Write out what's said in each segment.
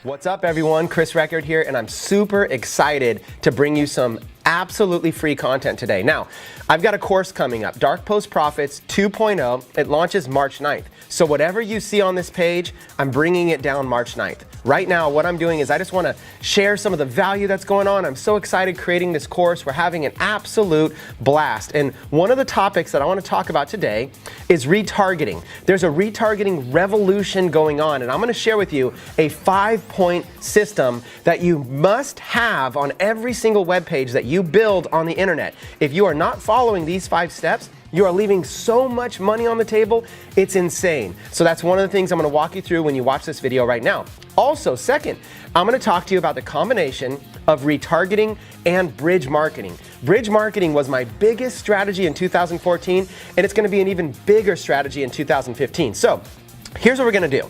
What's up everyone, Chris Record here, and I'm super excited to bring you some absolutely free content today. Now, I've got a course coming up, Dark Post Profits 2.0. It launches March 9th. So whatever you see on this page, I'm bringing it down March 9th. Right now, what I'm doing is I just want to share some of the value that's going on. I'm so excited creating this course. We're having an absolute blast. And one of the topics that I want to talk about today is retargeting. There's a retargeting revolution going on, and I'm going to share with you a 5-point system that you must have on every single web page that you build on the internet. If you are not following these 5 steps, you are leaving so much money on the table, it's insane. So that's one of the things I'm going to walk you through when you watch this video right now. Also, second, I'm going to talk to you about the combination of retargeting and bridge marketing. Bridge marketing was my biggest strategy in 2014, and it's going to be an even bigger strategy in 2015. So here's what we're going to do.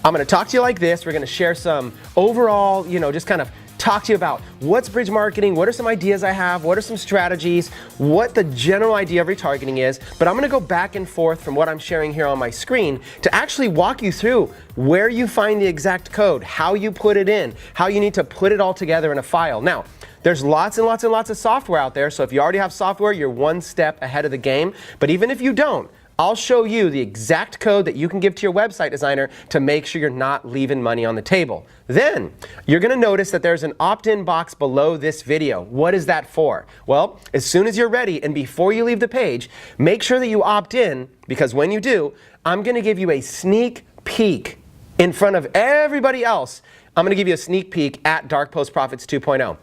I'm going to talk to you like this. We're going to share some overall, just kind of talk to you about what's bridge marketing, what are some ideas I have, what are some strategies, what the general idea of retargeting is, but I'm going to go back and forth from what I'm sharing here on my screen to actually walk you through where you find the exact code, how you put it in, how you need to put it all together in a file. Now, there's lots and lots and lots of software out there, so if you already have software, you're one step ahead of the game, but even if you don't, I'll show you the exact code that you can give to your website designer to make sure you're not leaving money on the table. Then, you're going to notice that there's an opt-in box below this video. What is that for? Well, as soon as you're ready and before you leave the page, make sure that you opt in, because when you do, I'm going to give you a sneak peek in front of everybody else. I'm going to give you a sneak peek at Dark Post Profits 2.0.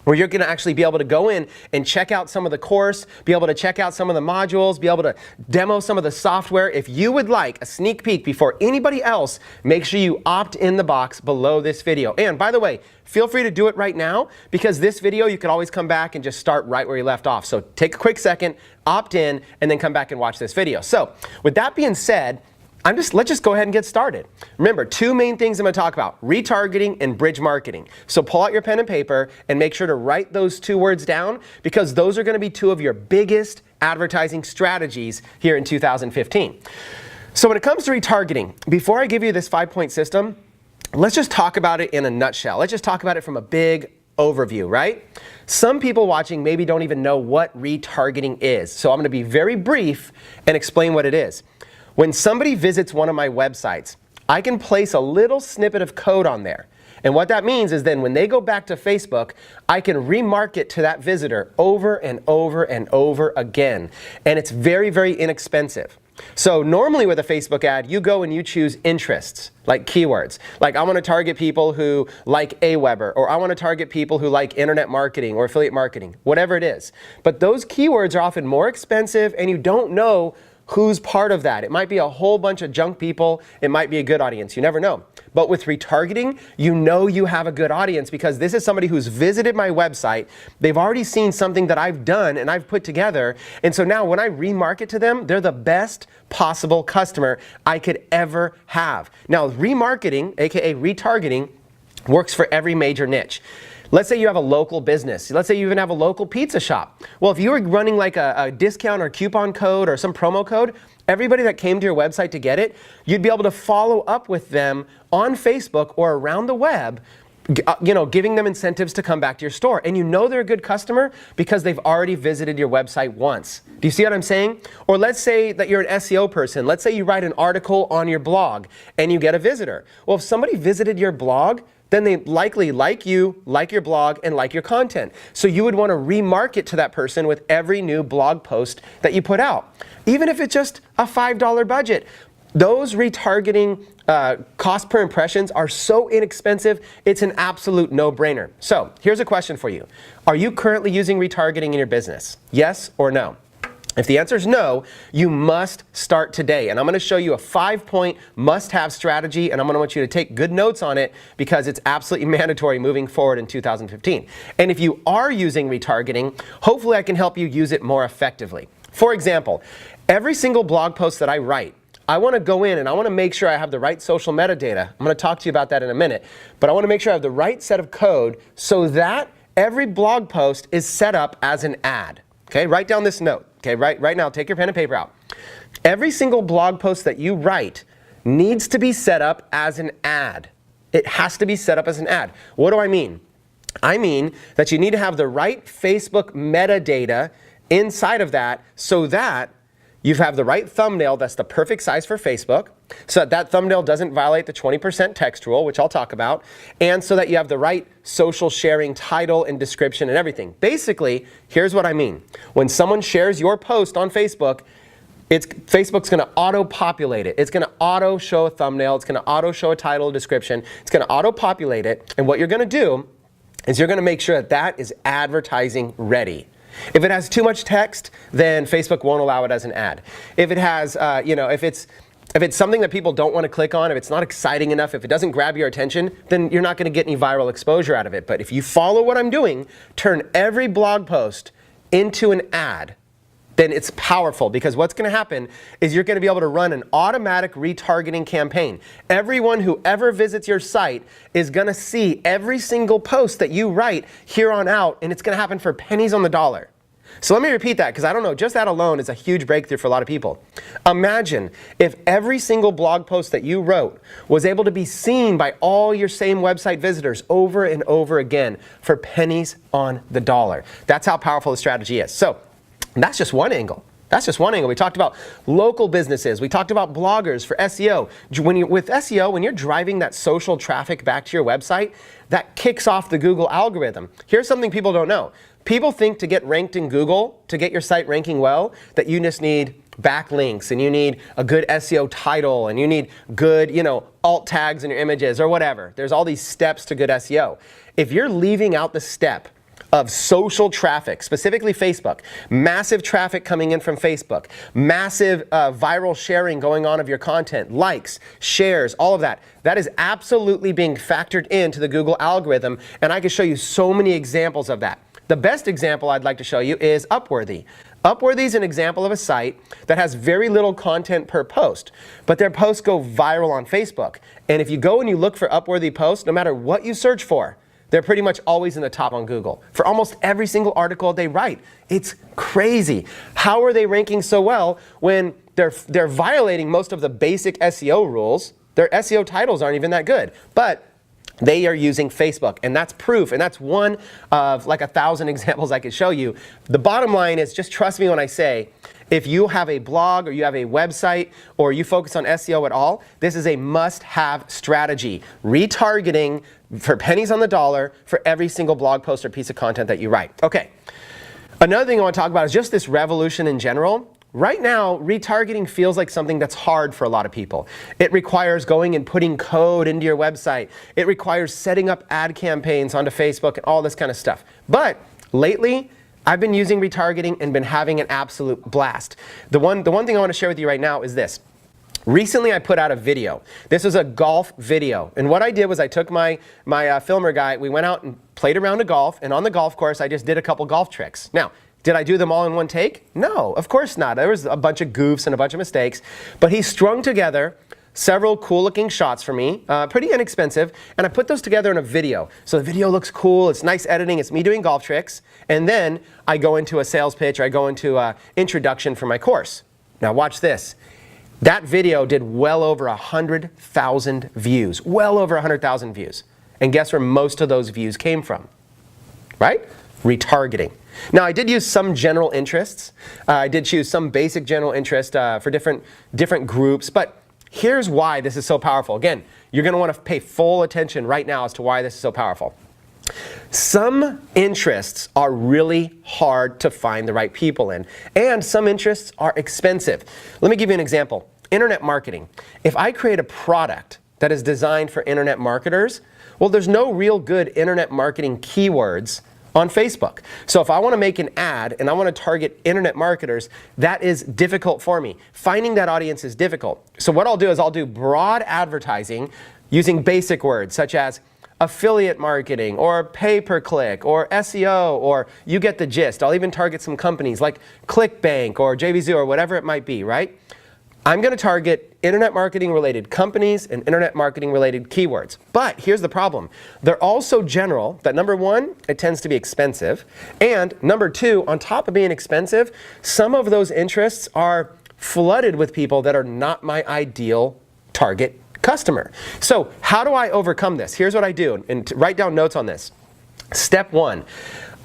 where you're going to actually be able to go in and check out some of the course, be able to check out some of the modules, be able to demo some of the software. If you would like a sneak peek before anybody else, make sure you opt in the box below this video. And by the way, feel free to do it right now, because this video you can always come back and just start right where you left off. So take a quick second, opt in, and then come back and watch this video. So with that being said, let's just go ahead and get started. Remember, 2 main things I'm going to talk about, retargeting and bridge marketing. So pull out your pen and paper and make sure to write those 2 words down, because those are going to be 2 of your biggest advertising strategies here in 2015. So when it comes to retargeting, before I give you this 5-point system, let's just talk about it in a nutshell. Let's just talk about it from a big overview, right? Some people watching maybe don't even know what retargeting is. So I'm going to be very brief and explain what it is. When somebody visits one of my websites, I can place a little snippet of code on there. And what that means is then when they go back to Facebook, I can remarket to that visitor over and over and over again. And it's very, very inexpensive. So normally with a Facebook ad, you go and you choose interests, like keywords. Like I want to target people who like Aweber, or I want to target people who like internet marketing or affiliate marketing, whatever it is. But those keywords are often more expensive, and you don't know who's part of that. It might be a whole bunch of junk people. It might be a good audience. You never know. But with retargeting, you know you have a good audience, because this is somebody who's visited my website. They've already seen something that I've done and I've put together. And so now when I remarket to them, they're the best possible customer I could ever have. Now, remarketing, aka retargeting, works for every major niche. Let's say you have a local business. Let's say you even have a local pizza shop. Well, if you were running like a discount or coupon code or some promo code, everybody that came to your website to get it, you'd be able to follow up with them on Facebook or around the web, giving them incentives to come back to your store. And you know they're a good customer because they've already visited your website once. Do you see what I'm saying? Or let's say that you're an SEO person. Let's say you write an article on your blog and you get a visitor. Well, if somebody visited your blog, then they likely like you, like your blog, and like your content. So you would want to remarket to that person with every new blog post that you put out, even if it's just a $5 budget. Those retargeting cost per impressions are so inexpensive, it's an absolute no-brainer. So here's a question for you. Are you currently using retargeting in your business? Yes or no? If the answer is no, you must start today. And I'm going to show you a 5-point must-have strategy, and I'm going to want you to take good notes on it, because it's absolutely mandatory moving forward in 2015. And if you are using retargeting, hopefully I can help you use it more effectively. For example, every single blog post that I write, I want to go in and I want to make sure I have the right social metadata. I'm going to talk to you about that in a minute. But I want to make sure I have the right set of code so that every blog post is set up as an ad. Okay, write down this note. Okay, right now, take your pen and paper out. Every single blog post that you write needs to be set up as an ad. It has to be set up as an ad. What do I mean? I mean that you need to have the right Facebook metadata inside of that so that you have the right thumbnail that's the perfect size for Facebook, so that that thumbnail doesn't violate the 20% text rule, which I'll talk about, and so that you have the right social sharing title and description and everything. Basically, here's what I mean. When someone shares your post on Facebook, Facebook's going to auto-populate it. It's going to auto-show a thumbnail. It's going to auto-show a title, a description. It's going to auto-populate it. And what you're going to do is you're going to make sure that that is advertising ready. If it has too much text, then Facebook won't allow it as an ad. If it has, if it's something that people don't want to click on, if it's not exciting enough, if it doesn't grab your attention, then you're not going to get any viral exposure out of it. But if you follow what I'm doing, turn every blog post into an ad, then it's powerful, because what's going to happen is you're going to be able to run an automatic retargeting campaign. Everyone who ever visits your site is going to see every single post that you write here on out, and it's going to happen for pennies on the dollar. So let me repeat that, because I don't know, just that alone is a huge breakthrough for a lot of people. Imagine if every single blog post that you wrote was able to be seen by all your same website visitors over and over again for pennies on the dollar. That's how powerful the strategy is. So that's just one angle. That's just one angle. We talked about local businesses. We talked about bloggers for SEO. With SEO, when you're driving that social traffic back to your website, that kicks off the Google algorithm. Here's something people don't know. People think to get ranked in Google, to get your site ranking well, that you just need backlinks and you need a good SEO title and you need good, alt tags in your images or whatever. There's all these steps to good SEO. If you're leaving out the step of social traffic, specifically Facebook, massive traffic coming in from Facebook, massive viral sharing going on of your content, likes, shares, all of that. That is absolutely being factored into the Google algorithm, and I can show you so many examples of that. The best example I'd like to show you is Upworthy. Upworthy is an example of a site that has very little content per post, but their posts go viral on Facebook. And if you go and you look for Upworthy posts, no matter what you search for, they're pretty much always in the top on Google for almost every single article they write. It's crazy. How are they ranking so well when they're violating most of the basic SEO rules? Their SEO titles aren't even that good, but they are using Facebook, and that's proof, and that's one of like 1,000 examples I could show you. The bottom line is, just trust me when I say, if you have a blog or you have a website or you focus on SEO at all, this is a must-have strategy. Retargeting for pennies on the dollar for every single blog post or piece of content that you write. Okay, another thing I want to talk about is just this revolution in general. Right now, retargeting feels like something that's hard for a lot of people. It requires going and putting code into your website. It requires setting up ad campaigns onto Facebook and all this kind of stuff. But lately, I've been using retargeting and been having an absolute blast. The one thing I want to share with you right now is this. Recently, I put out a video. This was a golf video. And what I did was I took my filmer guy, we went out and played a round of golf, and on the golf course, I just did a couple golf tricks. Now, did I do them all in one take? No, of course not. There was a bunch of goofs and a bunch of mistakes. But he strung together several cool-looking shots for me, pretty inexpensive, and I put those together in a video. So the video looks cool, it's nice editing, it's me doing golf tricks, and then I go into a sales pitch, or I go into an introduction for my course. Now watch this. That video did well over 100,000 views, well over 100,000 views. And guess where most of those views came from? Right? Retargeting. Now, I did use some general interests. I did choose some basic general interest for different groups, but here's why this is so powerful. Again, you're going to want to pay full attention right now as to why this is so powerful. Some interests are really hard to find the right people in, and some interests are expensive. Let me give you an example. Internet marketing. If I create a product that is designed for internet marketers, well, there's no real good internet marketing keywords on Facebook. So if I want to make an ad and I want to target internet marketers, that is difficult for me. Finding that audience is difficult. So what I'll do is I'll do broad advertising using basic words such as affiliate marketing or pay-per-click or SEO, or you get the gist. I'll even target some companies like ClickBank or JVZoo or whatever it might be, right? I'm going to target internet marketing related companies and internet marketing related keywords. But here's the problem. They're all so general that number one, it tends to be expensive. And number two, on top of being expensive, some of those interests are flooded with people that are not my ideal target customer. So how do I overcome this? Here's what I do, and write down notes on this. Step one,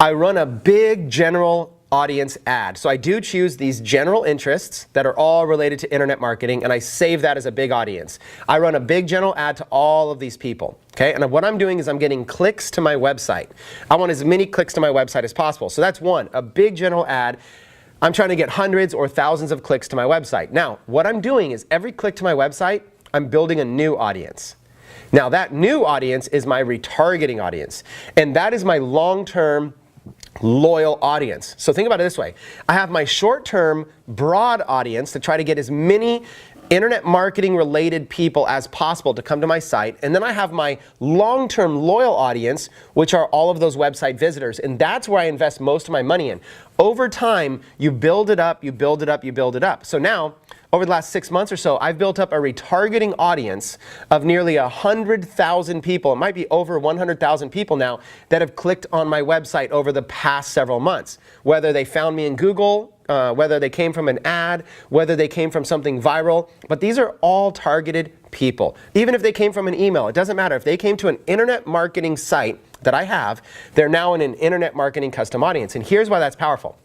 I run a big general audience ad. So I do choose these general interests that are all related to internet marketing, and I save that as a big audience. I run a big general ad to all of these people. Okay, and what I'm doing is I'm getting clicks to my website. I want as many clicks to my website as possible. So that's one, a big general ad. I'm trying to get hundreds or thousands of clicks to my website. Now, what I'm doing is every click to my website, I'm building a new audience. Now, that new audience is my retargeting audience, and that is my long-term loyal audience. So think about it this way. I have my short-term broad audience to try to get as many internet marketing related people as possible to come to my site. And then I have my long-term loyal audience, which are all of those website visitors. And that's where I invest most of my money in. Over time, you build it up, you build it up, you build it up. So now, over the last 6 months or so, I've built up a retargeting audience of nearly 100,000 people. It might be over 100,000 people now that have clicked on my website over the past several months. Whether they found me in Google, whether they came from an ad, whether they came from something viral. But these are all targeted people. Even if they came from an email, it doesn't matter. If they came to an internet marketing site that I have, they're now in an internet marketing custom audience. And here's why that's powerful.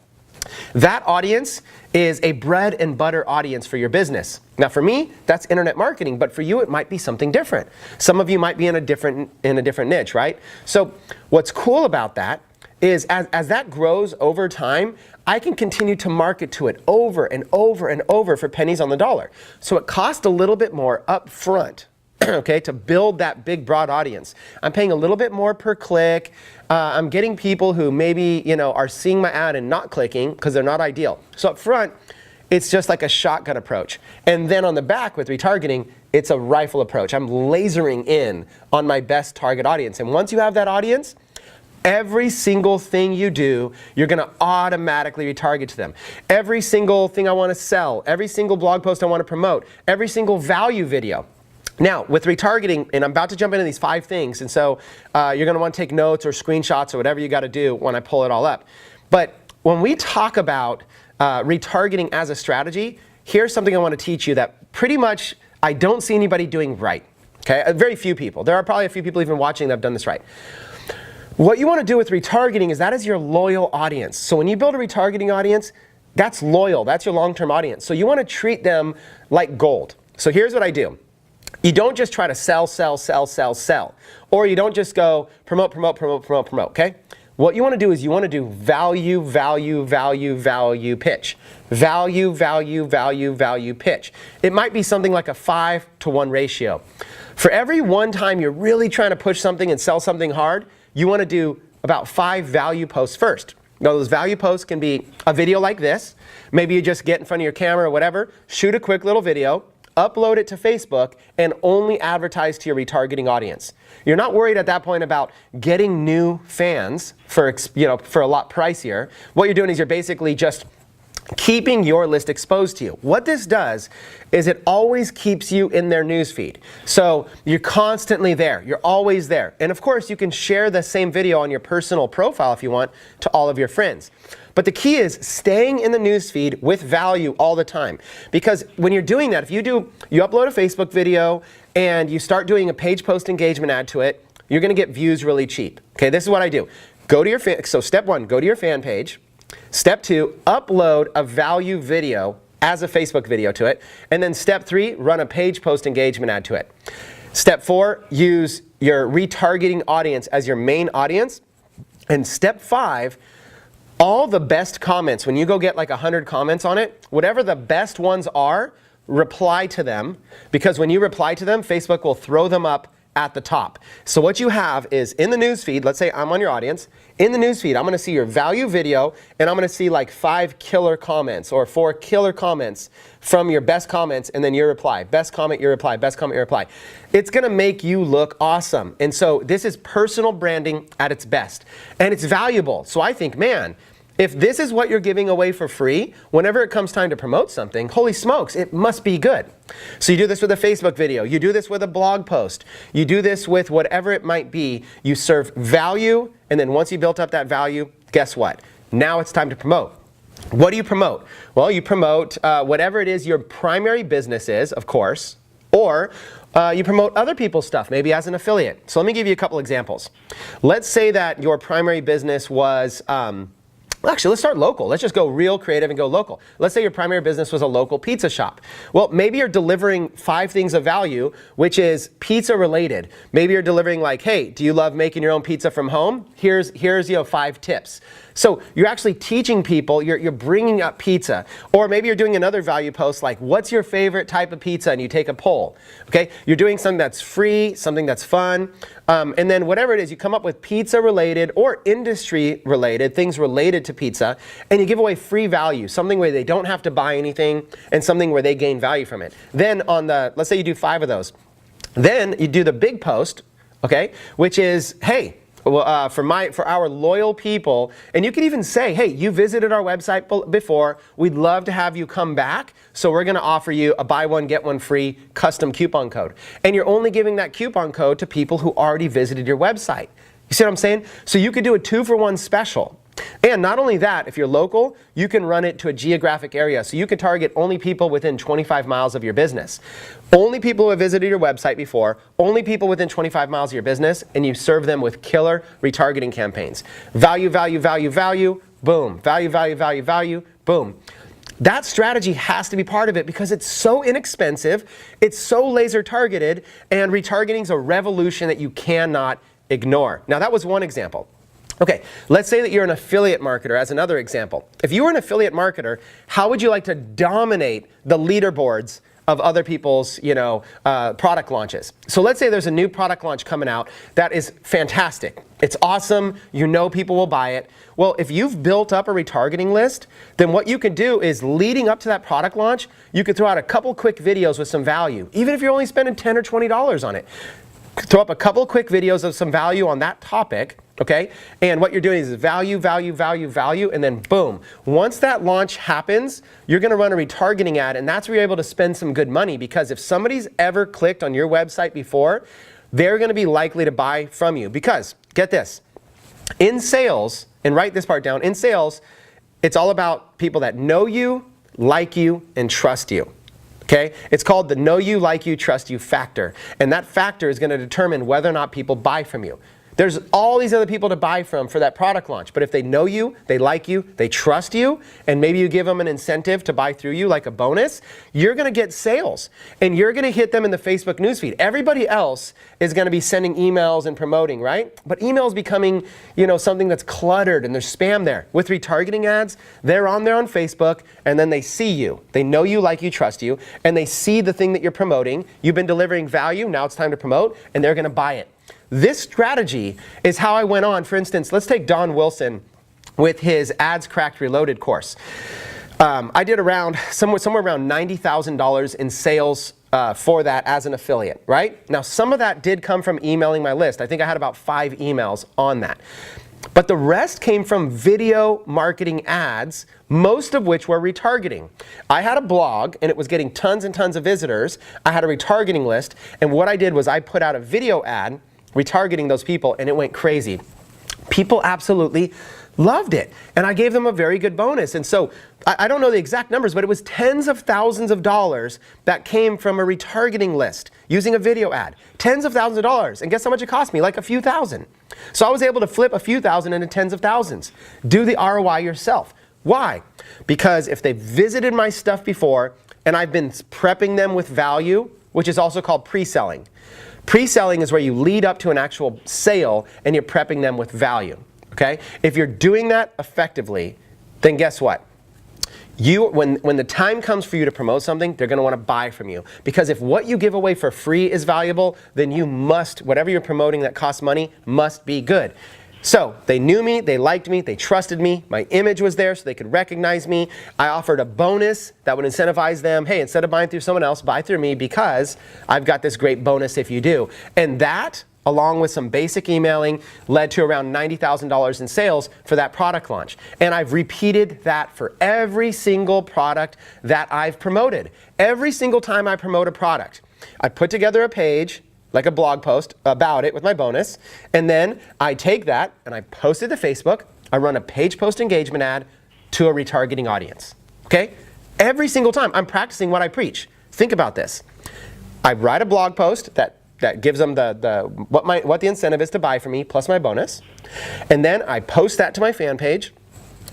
That audience is a bread and butter audience for your business. Now for me, that's internet marketing, but for you it might be something different. Some of you might be in a different niche, right? So what's cool about that is as that grows over time, I can continue to market to it over and over and over for pennies on the dollar. So it costs a little bit more up front, okay, to build that big broad audience. I'm paying a little bit more per click. I'm getting people who maybe, are seeing my ad and not clicking because they're not ideal. So up front, it's just like a shotgun approach. And then on the back with retargeting, it's a rifle approach. I'm lasering in on my best target audience. And once you have that audience, every single thing you do, you're going to automatically retarget to them. Every single thing I want to sell, every single blog post I want to promote, every single value video. Now, with retargeting, and I'm about to jump into these 5 things, and so you're going to want to take notes or screenshots or whatever you got to do when I pull it all up. But when we talk about retargeting as a strategy, here's something I want to teach you that pretty much I don't see anybody doing right. Okay, very few people. There are probably a few people even watching that have done this right. What you want to do with retargeting is that is your loyal audience. So when you build a retargeting audience, that's loyal. That's your long-term audience. So you want to treat them like gold. So here's what I do. You don't just try to sell, sell, sell, sell, sell. Or you don't just go promote, promote, promote, promote, promote, okay? What you want to do is you want to do value, value, value, value, pitch. Value, value, value, value, pitch. It might be something like a 5-to-1 ratio. For every one time you're really trying to push something and sell something hard, you want to do about 5 value posts first. Now those value posts can be a video like this. Maybe you just get in front of your camera or whatever, shoot a quick little video, upload it to Facebook, and only advertise to your retargeting audience. You're not worried at that point about getting new fans for a lot pricier. What you're doing is you're basically just keeping your list exposed to you. What this does is it always keeps you in their newsfeed. So you're constantly there. You're always there. And of course, you can share the same video on your personal profile if you want to all of your friends. But the key is staying in the newsfeed with value all the time. Because when you're doing that, if you upload a Facebook video and you start doing a page post engagement ad to it, you're going to get views really cheap. Okay, this is what I do. Go to your so step 1, go to your fan page. Step 2, upload a value video as a Facebook video to it. And then step 3, run a page post engagement ad to it. Step 4, use your retargeting audience as your main audience. And step 5, all the best comments, when you go get like 100 comments on it, whatever the best ones are, reply to them. Because when you reply to them, Facebook will throw them up at the top. So what you have is in the newsfeed, let's say I'm on your audience, in the newsfeed I'm going to see your value video and I'm going to see like 5 killer comments or 4 killer comments from your best comments and then your reply. Best comment, your reply, best comment, your reply. It's going to make you look awesome. And so this is personal branding at its best. And it's valuable. So I think, man, if this is what you're giving away for free, whenever it comes time to promote something, holy smokes, it must be good. So you do this with a Facebook video, you do this with a blog post, you do this with whatever it might be, you serve value, and then once you built up that value, guess what? Now it's time to promote. What do you promote? Well, you promote whatever it is your primary business is, of course, or You promote other people's stuff, maybe as an affiliate. So let me give you a couple examples. Let's say that your primary business was, actually, let's start local. Let's just go real creative and go local. Let's say your primary business was a local pizza shop. Well, maybe you're delivering 5 things of value, which is pizza related. Maybe you're delivering like, hey, do you love making your own pizza from home? Here's 5 tips. So you're actually teaching people, you're bringing up pizza. Or maybe you're doing another value post like, what's your favorite type of pizza? And you take a poll. Okay, you're doing something that's free, something that's fun. And then whatever it is, you come up with pizza related or industry related, things related to pizza, and you give away free value, something where they don't have to buy anything and something where they gain value from it. Then let's say you do 5 of those. Then you do the big post, okay, which is, hey, for our loyal people, and you can even say, hey, you visited our website before, we'd love to have you come back, so we're going to offer you a buy one, get one free custom coupon code. And you're only giving that coupon code to people who already visited your website. You see what I'm saying? So you could do a 2-for-1 special. And not only that, if you're local, you can run it to a geographic area. So you can target only people within 25 miles of your business. Only people who have visited your website before, only people within 25 miles of your business, and you serve them with killer retargeting campaigns. Value, value, value, value, boom. Value, value, value, value, boom. That strategy has to be part of it because it's so inexpensive, it's so laser targeted, and retargeting is a revolution that you cannot ignore. Now that was one example. Okay, let's say that you're an affiliate marketer as another example. If you were an affiliate marketer, how would you like to dominate the leaderboards of other people's, product launches? So let's say there's a new product launch coming out that is fantastic. It's awesome. You know people will buy it. Well, if you've built up a retargeting list, then what you could do is leading up to that product launch, you could throw out a couple quick videos with some value, even if you're only spending $10 or $20 on it. Throw up a couple quick videos of some value on that topic, okay? And what you're doing is value, value, value, value, and then boom. Once that launch happens, you're gonna run a retargeting ad, and that's where you're able to spend some good money, because if somebody's ever clicked on your website before, they're gonna be likely to buy from you. Because, get this, in sales, and write this part down, in sales, it's all about people that know you, like you, and trust you. Okay? It's called the know you, like you, trust you factor. And that factor is going to determine whether or not people buy from you. There's all these other people to buy from for that product launch. But if they know you, they like you, they trust you, and maybe you give them an incentive to buy through you like a bonus, you're going to get sales. And you're going to hit them in the Facebook newsfeed. Everybody else is going to be sending emails and promoting, right? But email is becoming, something that's cluttered and there's spam there. With retargeting ads, they're on there on Facebook, and then they see you. They know you, like you, trust you, and they see the thing that you're promoting. You've been delivering value, now it's time to promote, and they're going to buy it. This strategy is how I went on. For instance, let's take Don Wilson with his Ads Cracked Reloaded course. I did somewhere around $90,000 in sales for that as an affiliate, right? Now, some of that did come from emailing my list. I think I had about 5 emails on that. But the rest came from video marketing ads, most of which were retargeting. I had a blog, and it was getting tons and tons of visitors. I had a retargeting list, and what I did was I put out a video ad retargeting those people, and it went crazy. People absolutely loved it, and I gave them a very good bonus. And so I don't know the exact numbers, but it was tens of thousands of dollars that came from a retargeting list using a video ad. Tens of thousands of dollars. And guess how much it cost me? Like a few thousand. So I was able to flip a few thousand into tens of thousands. Do the ROI yourself. Why? Because if they visited my stuff before, and I've been prepping them with value, which is also called pre-selling. Pre-selling is where you lead up to an actual sale and you're prepping them with value, okay? If you're doing that effectively, then guess what? When the time comes for you to promote something, they're going to want to buy from you. Because if what you give away for free is valuable, then you must, whatever you're promoting that costs money, must be good. So they knew me, they liked me, they trusted me, my image was there so they could recognize me. I offered a bonus that would incentivize them, hey, instead of buying through someone else, buy through me because I've got this great bonus if you do. And that, along with some basic emailing, led to around $90,000 in sales for that product launch. And I've repeated that for every single product that I've promoted. Every single time I promote a product, I put together a page, like a blog post about it with my bonus, and then I take that and I post it to Facebook. I run a page post engagement ad to a retargeting audience, okay? Every single time I'm practicing what I preach. Think about this. I write a blog post that gives them what the incentive is to buy from me plus my bonus. And then I post that to my fan page.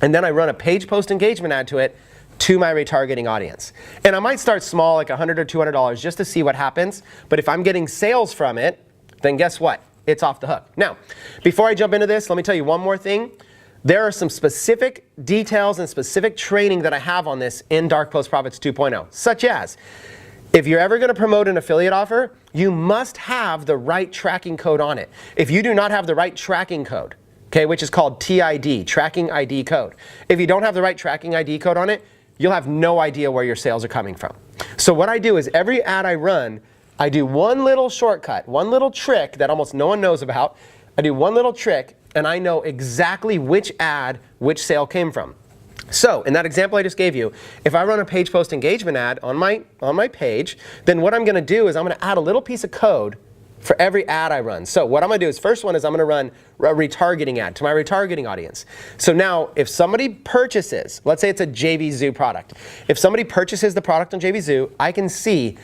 And then I run a page post engagement ad to it to my retargeting audience. And I might start small, like $100 or $200 just to see what happens. But if I'm getting sales from it, then guess what? It's off the hook. Now, before I jump into this, let me tell you one more thing. There are some specific details and specific training that I have on this in Dark Post Profits 2.0, such as if you're ever going to promote an affiliate offer, you must have the right tracking code on it. If you do not have the right tracking code, okay, which is called TID, tracking ID code. If you don't have the right tracking ID code on it, you'll have no idea where your sales are coming from. So what I do is every ad I run, I do one little shortcut, one little trick that almost no one knows about. I do one little trick and I know exactly which ad, which sale came from. So in that example I just gave you, if I run a page post engagement ad on my page, then what I'm going to do is I'm going to add a little piece of code for every ad I run. So what I'm going to do is, first one is I'm going to run a retargeting ad to my retargeting audience. So now if somebody purchases, let's say it's a JVZoo product. If somebody purchases the product on JVZoo, I can see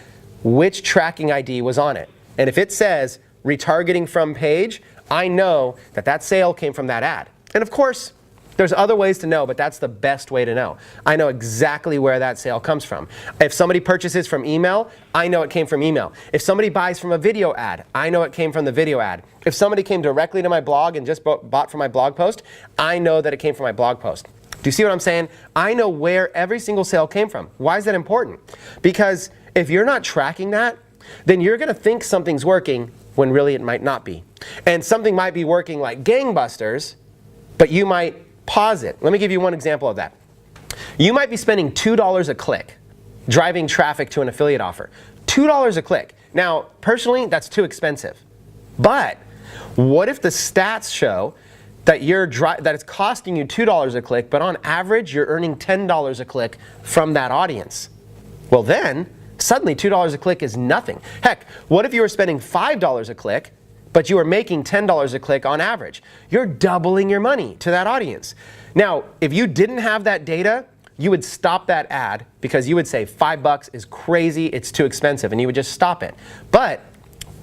which tracking ID was on it. And if it says retargeting from page, I know that that sale came from that ad. And of course, there's other ways to know, but that's the best way to know. I know exactly where that sale comes from. If somebody purchases from email, I know it came from email. If somebody buys from a video ad, I know it came from the video ad. If somebody came directly to my blog and just bought from my blog post, I know that it came from my blog post. Do you see what I'm saying? I know where every single sale came from. Why is that important? Because if you're not tracking that, then you're going to think something's working when really it might not be. And something might be working like gangbusters, but you might pause it. Let me give you one example of that. You might be spending $2 a click driving traffic to an affiliate offer. $2 a click. Now, personally, that's too expensive. But what if the stats show that that it's costing you $2 a click, but on average, you're earning $10 a click from that audience? Well then, suddenly $2 a click is nothing. Heck, what if you were spending $5 a click, but you are making $10 a click on average? You're doubling your money to that audience. Now, if you didn't have that data, you would stop that ad because you would say $5 is crazy, it's too expensive, and you would just stop it. But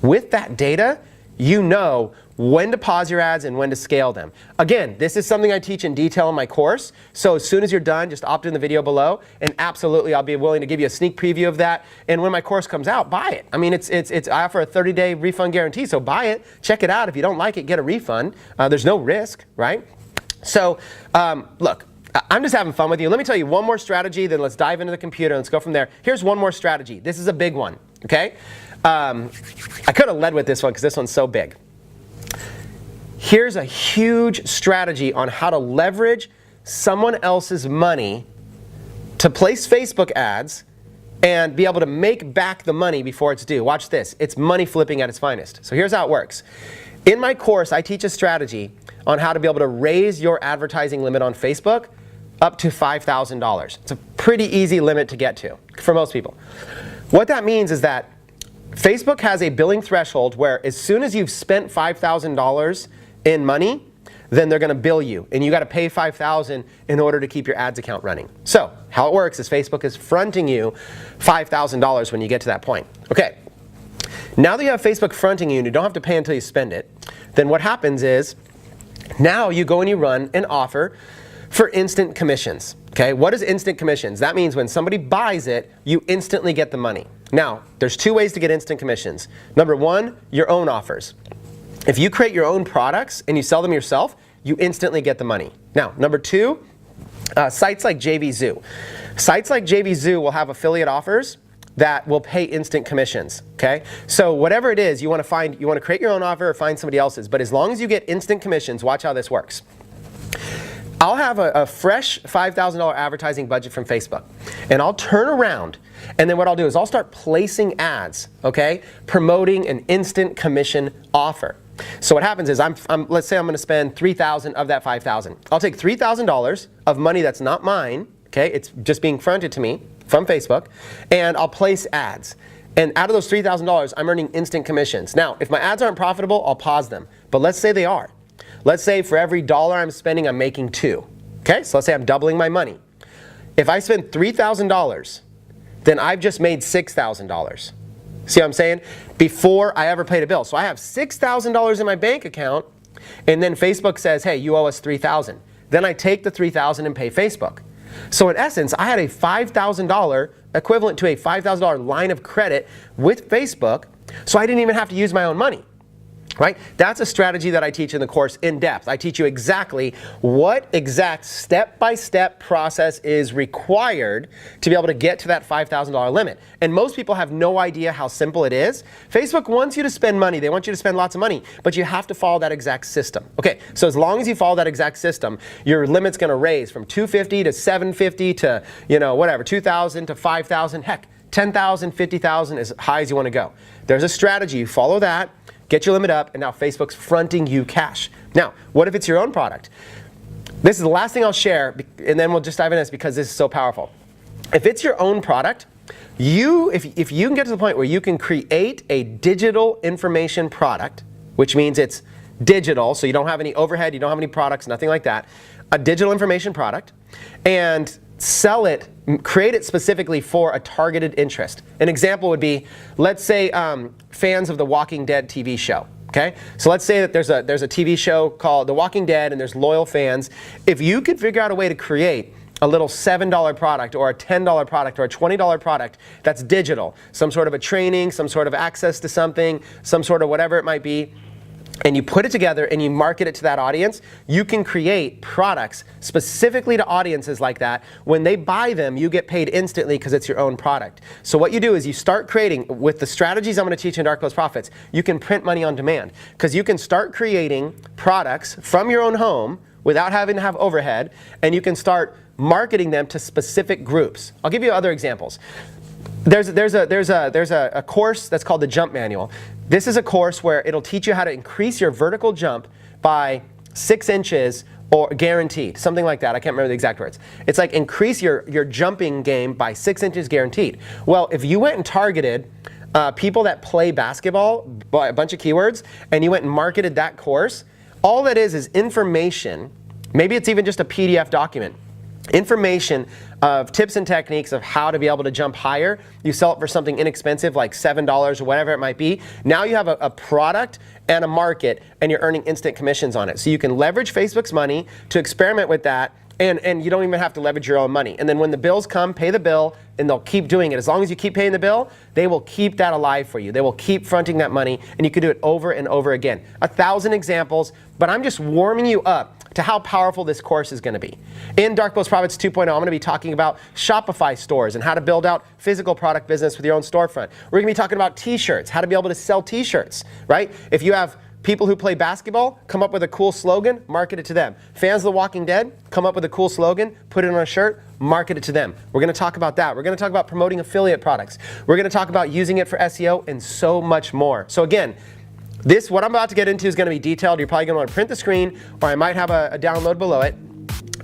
with that data, you know when to pause your ads and when to scale them. Again, this is something I teach in detail in my course. So as soon as you're done, just opt in the video below, and absolutely I'll be willing to give you a sneak preview of that. And when my course comes out, buy it. I mean, I offer a 30-day refund guarantee, so buy it, check it out. If you don't like it, get a refund. There's no risk, right? So look, I'm just having fun with you. Let me tell you one more strategy, then let's dive into the computer and let's go from there. Here's one more strategy. This is a big one, okay? I could have led with this one because this one's so big. Here's a huge strategy on how to leverage someone else's money to place Facebook ads and be able to make back the money before it's due. Watch this. It's money flipping at its finest. So here's how it works. In my course, I teach a strategy on how to be able to raise your advertising limit on Facebook up to $5,000. It's a pretty easy limit to get to for most people. What that means is that Facebook has a billing threshold where as soon as you've spent $5,000 in money, then they're going to bill you, and you got to pay $5,000 in order to keep your ads account running. So how it works is Facebook is fronting you $5,000 when you get to that point. Okay, now that you have Facebook fronting you and you don't have to pay until you spend it, then what happens is now you go and you run an offer for instant commissions. Okay, what is instant commissions? That means when somebody buys it, you instantly get the money. Now, there's two ways to get instant commissions. Number one, your own offers. If you create your own products and you sell them yourself, you instantly get the money. Now, number two, sites like JVZoo. Sites like JVZoo will have affiliate offers that will pay instant commissions, okay? So whatever it is, you want to create your own offer or find somebody else's, but as long as you get instant commissions, watch how this works. I'll have a fresh $5,000 advertising budget from Facebook, and I'll turn around, and then what I'll do is I'll start placing ads, okay, promoting an instant commission offer. So what happens is let's say I'm going to spend $3,000 of that $5,000. I'll take $3,000 of money that's not mine, okay, it's just being fronted to me from Facebook, and I'll place ads. And out of those $3,000, I'm earning instant commissions. Now, if my ads aren't profitable, I'll pause them. But let's say they are. Let's say for every dollar I'm spending, I'm making $2. Okay, so let's say I'm doubling my money. If I spend $3,000, then I've just made $6,000. See what I'm saying? Before I ever paid a bill. So I have $6,000 in my bank account, and then Facebook says, hey, you owe us $3,000. Then I take the $3,000 and pay Facebook. So in essence, I had a $5,000 equivalent to a $5,000 line of credit with Facebook, so I didn't even have to use my own money. Right? That's a strategy that I teach in the course in depth. I teach you exactly what exact step-by-step process is required to be able to get to that $5,000 limit. And most people have no idea how simple it is. Facebook wants you to spend money. They want you to spend lots of money, but you have to follow that exact system. Okay, so as long as you follow that exact system, your limit's going to raise from $250 to $750 to, whatever, $2,000 to $5,000, heck, $10,000, $50,000, as high as you want to go. There's a strategy. You follow that. Get your limit up, and now Facebook's fronting you cash. Now, what if it's your own product? This is the last thing I'll share, and then we'll just dive into this because this is so powerful. If it's your own product, if you can get to the point where you can create a digital information product, which means it's digital, so you don't have any overhead, you don't have any products, nothing like that, a digital information product, and sell it, create it specifically for a targeted interest. An example would be, let's say fans of the Walking Dead TV show. Okay, so let's say that there's a TV show called The Walking Dead, and there's loyal fans. If you could figure out a way to create a little $7 product or a $10 product or a $20 product that's digital, some sort of a training, some sort of access to something, some sort of whatever it might be, and you put it together and you market it to that audience, you can create products specifically to audiences like that. When they buy them, you get paid instantly because it's your own product. So what you do is you start creating, with the strategies I'm going to teach in Dark Post Profits, you can print money on demand, because you can start creating products from your own home without having to have overhead, and you can start marketing them to specific groups. I'll give you other examples. There's a course that's called the Jump Manual. This is a course where it'll teach you how to increase your vertical jump by 6 inches or guaranteed, something like that. I can't remember the exact words. It's like increase your jumping game by 6 inches guaranteed. Well, if you went and targeted people that play basketball by a bunch of keywords, and you went and marketed that course, all that is information. Maybe it's even just a PDF document. Information of tips and techniques of how to be able to jump higher. You sell it for something inexpensive like $7 or whatever it might be. Now you have a product and a market, and you're earning instant commissions on it. So you can leverage Facebook's money to experiment with that, and you don't even have to leverage your own money. And then when the bills come, pay the bill, and they'll keep doing it. As long as you keep paying the bill, they will keep that alive for you. They will keep fronting that money, and you can do it over and over again. 1,000 examples, but I'm just warming you up to how powerful this course is going to be. In Dark Post Profits 2.0, I'm going to be talking about Shopify stores and how to build out physical product business with your own storefront. We're going to be talking about t-shirts, how to be able to sell t-shirts, right? If you have people who play basketball, come up with a cool slogan, market it to them. Fans of The Walking Dead, come up with a cool slogan, put it on a shirt, market it to them. We're going to talk about that. We're going to talk about promoting affiliate products. We're going to talk about using it for SEO and so much more. So again, what I'm about to get into is going to be detailed. You're probably going to want to print the screen, or I might have a download below it.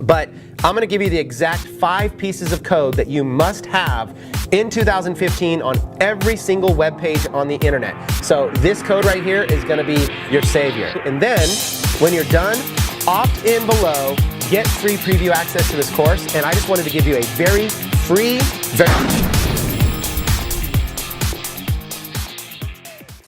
But I'm going to give you the exact 5 pieces of code that you must have in 2015 on every single web page on the internet. So this code right here is going to be your savior. And then when you're done, opt in below, get free preview access to this course. And I just wanted to give you a very free,